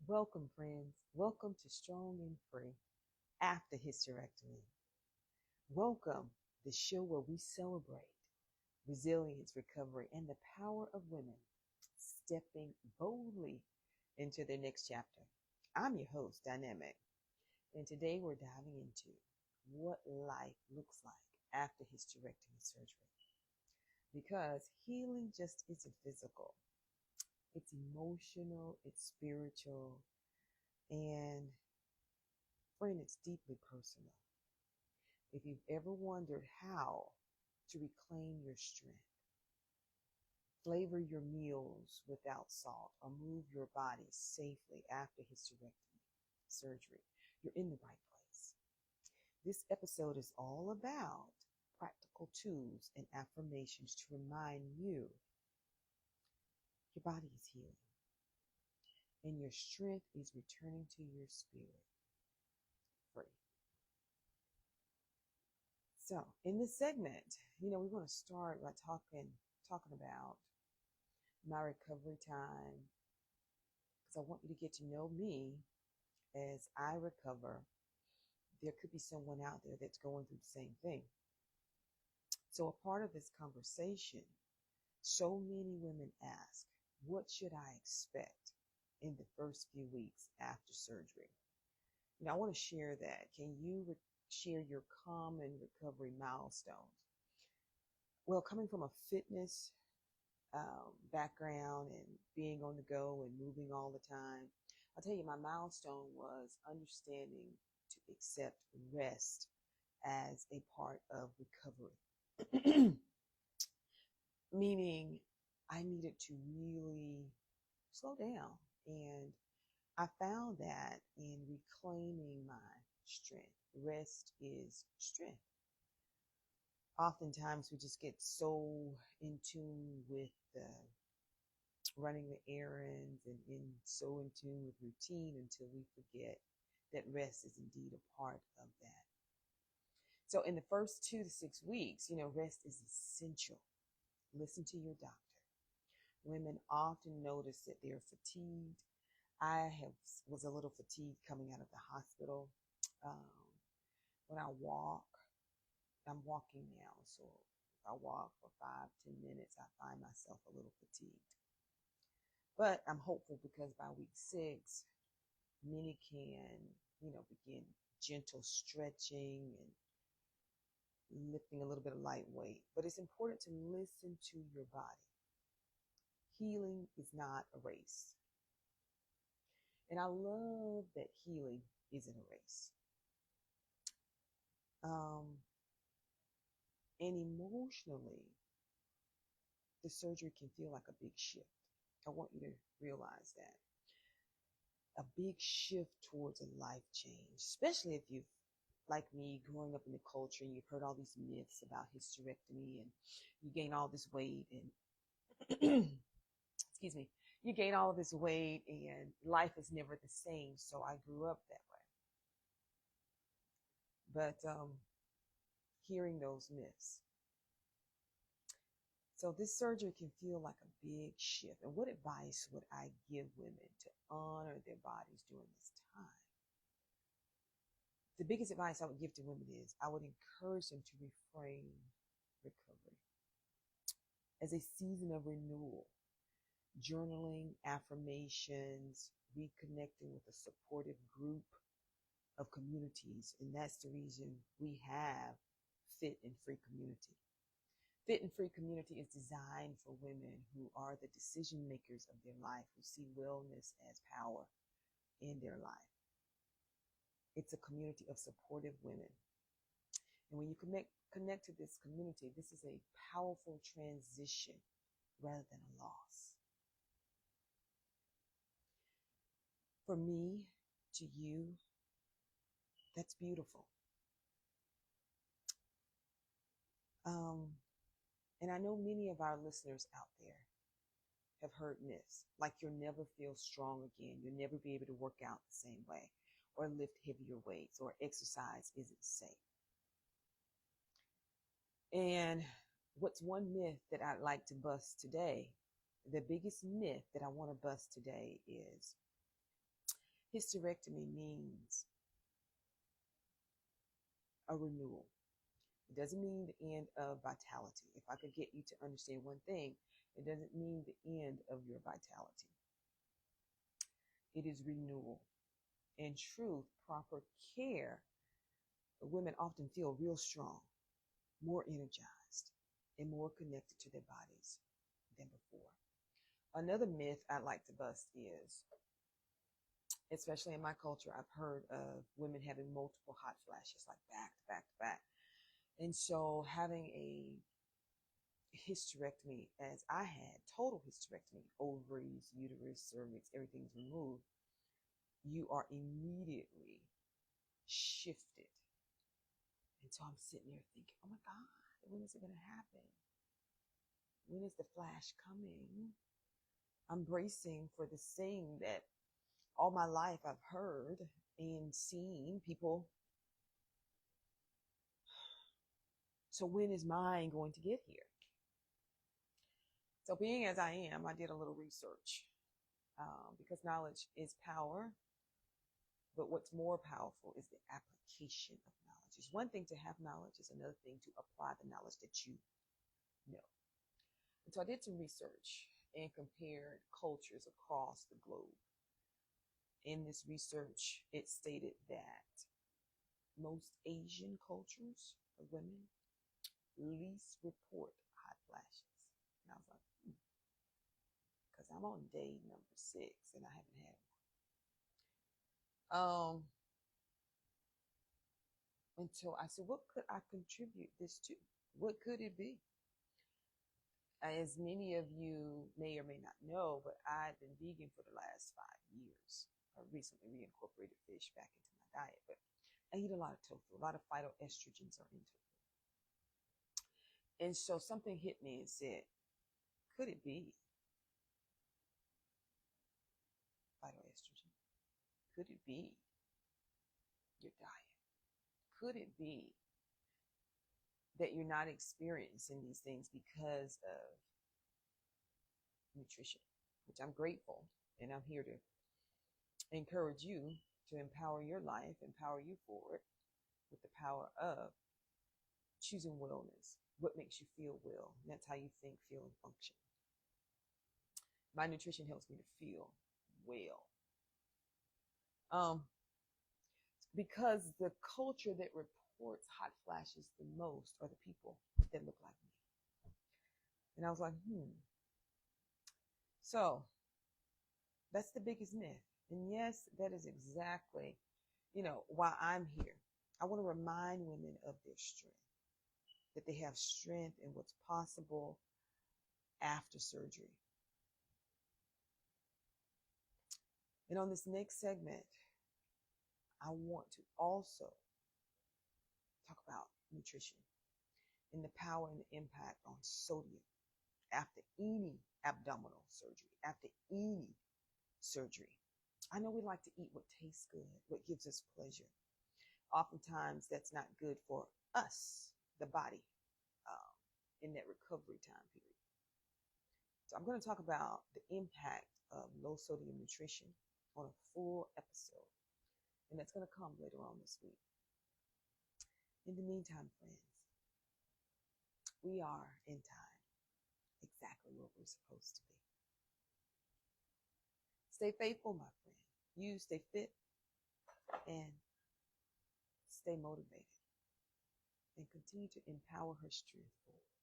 Welcome, friends. Welcome to Strong and Free After Hysterectomy. Welcome, the show where we celebrate resilience, recovery, and the power of women stepping boldly into their next chapter. I'm your host, Dynamic, and today we're diving into what life looks like after hysterectomy surgery. Because healing just isn't physical, it's emotional, it's spiritual, and friend, it's deeply personal. If you've ever wondered how to reclaim your strength, flavor your meals without salt, or move your body safely after hysterectomy surgery, you're in the right place. This episode is all about practical tools and affirmations to remind you your body is healing and your strength is returning to your spirit free. So, in this segment, we're going to start by talking about my recovery time because I want you to get to know me as I recover. There could be someone out there that's going through the same thing. So, a part of this conversation, so many women ask, what should I expect in the first few weeks after surgery? I want to share that. Can you share your common recovery milestones? Well, coming from a fitness background and being on the go and moving all the time, I'll tell you my milestone was understanding to accept rest as a part of recovery. Meaning I needed to really slow down. And I found that in reclaiming my strength. Rest is strength. Oftentimes we just get so in tune with running the errands and so in tune with routine until we forget that rest is indeed a part of that. So in the first 2 to 6 weeks, rest is essential. Listen to your doctor. Women often notice that they're fatigued. Was a little fatigued coming out of the hospital. Um, when I walk, I'm walking now, so if I walk for 5-10 minutes, I find myself a little fatigued. But I'm hopeful because by week 6, many can, begin gentle stretching and lifting a little bit of light weight. But it's important to listen to your body. Healing is not a race. And I love that healing isn't a race. And emotionally, the surgery can feel like a big shift. I want you to realize that. A big shift towards a life change, especially if you've, like me, growing up in the culture and you've heard all these myths about hysterectomy and you gain all this weight and, excuse me, you gain all of this weight and life is never the same. So I grew up that way. But hearing those myths. So this surgery can feel like a big shift. And what advice would I give women to honor their bodies during this time? The biggest advice I would give to women is I would encourage them to reframe recovery as a season of renewal, journaling, affirmations, reconnecting with a supportive group of communities. And that's the reason we have Fit and Free Community. Fit and Free Community is designed for women who are the decision makers of their life, who see wellness as power in their life. It's a community of supportive women. And when you connect to this community, this is a powerful transition rather than a loss. For me, to you, that's beautiful. And I know many of our listeners out there have heard myths, like you'll never feel strong again, you'll never be able to work out the same way, or lift heavier weights, or exercise isn't safe. And what's one myth that I'd like to bust today? The biggest myth that I want to bust today is Hysterectomy means a renewal. It doesn't mean the end of vitality. If I could get you to understand one thing, it doesn't mean the end of your vitality. It is renewal. In truth, proper care, women often feel real strong, more energized, and more connected to their bodies than before. Another myth I'd like to bust is, especially in my culture, I've heard of women having multiple hot flashes, like back to back to back. And so having a hysterectomy, as I had, total hysterectomy, ovaries, uterus, cervix, everything's removed, you are immediately shifted. And so I'm sitting there thinking, oh my God, when is it going to happen? When is the flash coming? I'm bracing for the thing that all my life I've heard and seen people. So when is mine going to get here? So being as I am, I did a little research because knowledge is power. But what's more powerful is the application of knowledge. It's one thing to have knowledge, it's another thing to apply the knowledge that you know. And so I did some research and compared cultures across the globe. In this research, it stated that most Asian cultures of women least report hot flashes. And I was like, because I'm on day number 6 and I haven't had one. And so I said, what could I contribute this to? What could it be? As many of you may or may not know, but I've been vegan for the last 5 years. I recently reincorporated fish back into my diet, but I eat a lot of tofu. A lot of phytoestrogens are in tofu. And so something hit me and said, could it be phytoestrogen? Could it be your diet? Could it be that you're not experiencing these things because of nutrition, which I'm grateful, and I'm here to encourage you to empower your life, empower you forward with the power of choosing wellness. What makes you feel well? And that's how you think, feel, and function. My nutrition helps me to feel well. Because the culture that reports hot flashes the most are the people that look like me. And I was like, So that's the biggest myth. And yes, that is exactly, why I'm here. I want to remind women of their strength, that they have strength in what's possible after surgery. And on this next segment, I want to also talk about nutrition and the power and the impact on sodium after any abdominal surgery, after any surgery. I know we like to eat what tastes good, what gives us pleasure. Oftentimes, that's not good for us, the body, in that recovery time period. So I'm going to talk about the impact of low sodium nutrition on a full episode. And that's going to come later on this week. In the meantime, friends, we are in time exactly where we're supposed to be. Stay faithful, my friend. You stay fit and stay motivated and continue to empower her strength forward.